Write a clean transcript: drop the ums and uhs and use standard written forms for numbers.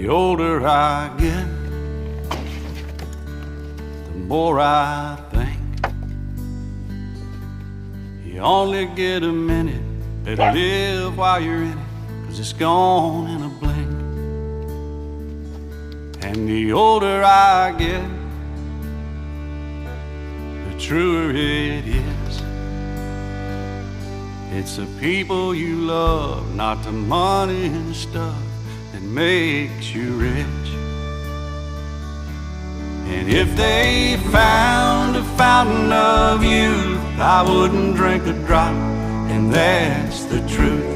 the older I get, the more I think you only get a minute. Better live while you're in it, 'cause it's gone in a blink. And the older I get, the truer it is. It's the people you love, not the money and stuff, that makes you rich. And if they found a fountain of youth, I wouldn't drink a drop, and that's the truth.